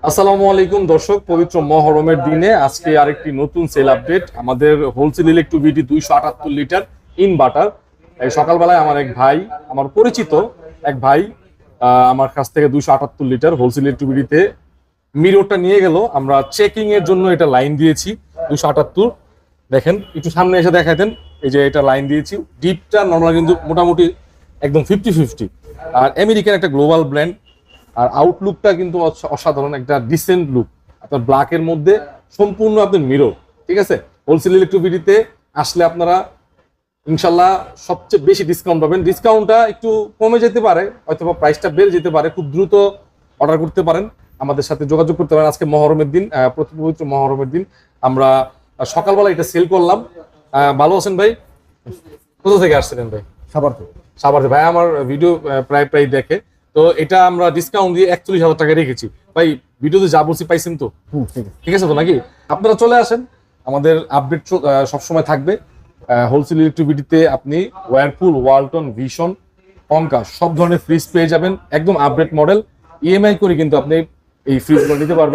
আসসালামু আলাইকুম দর্শক, পবিত্র মহরমের দিনে আজকে আরেকটি নতুন সেল আপডেট। আমাদের হোলসেল ইলেকট্রিবিটি 278 লিটার ইনভার্টার। এই সকালবেলায় আমার এক ভাই, আমার পরিচিত এক ভাই, আমার কাছ থেকে 278 লিটার হোলসেল ইলেকট্রিবিটিতে মিররটা নিয়ে গেল। আমরা চেকিং এর জন্য এটা লাইন দিয়েছি 278। দেখেন, একটু সামনে এসে দেখাতেন। এই যে এটা লাইন দিয়েছি, ডিপটা নর্মাল কিন্তু মোটামুটি একদম 50-50। আর আমেরিকান একটা গ্লোবাল ব্র্যান্ড। আর আউটলুকটা কিন্তু অসাধারণ, একটা ডিসেন্ট লুক। আপনার ব্ল্যাকের মধ্যে সম্পূর্ণ আপনার মিরর, ঠিক আছে। হোলসেল ইলেকট্রিবিটিতে আসলে আপনারা ইনশাল্লাহ সবচেয়ে বেশি ডিসকাউন্ট পাবেন। ডিসকাউন্টটা একটু কমে যেতে পারে, হয়তো প্রাইসটা বেড়ে যেতে পারে। খুব দ্রুত অর্ডার করতে পারেন, আমাদের সাথে যোগাযোগ করতে পারেন। আজকে মহরমের দিন, পবিত্র মহরমের দিন আমরা সকালবেলা এটা সেল করলাম। ভালো আছেন ভাই? কোথা থেকে আসছিলেন ভাই? সাভার থেকে। সাভার থেকে। ভাই আমার ভিডিও প্রায় প্রায় দেখে, তো এটা আমরা ডিসকাউন্ট দিয়ে 41,000 টাকা রেখেছি। ভাই ভিডিওতে যা বলছি পাইছেন তো? ঠিক আছে তো নাকি? আপনারা চলে আসেন, আমাদের আপডেট সবসময় থাকবে। হোলসেল ইলেকট্রিবিটিতে আপনি ওয়ারপুল, ওয়ালটন, ভিশন, কঙ্কা সব ধরনের ফ্রিজ পেয়ে যাবেন, একদম আপডেট মডেল। ইএমআই করে কিন্তু আপনি এই ফ্রিজগুলো নিতে পারবেন।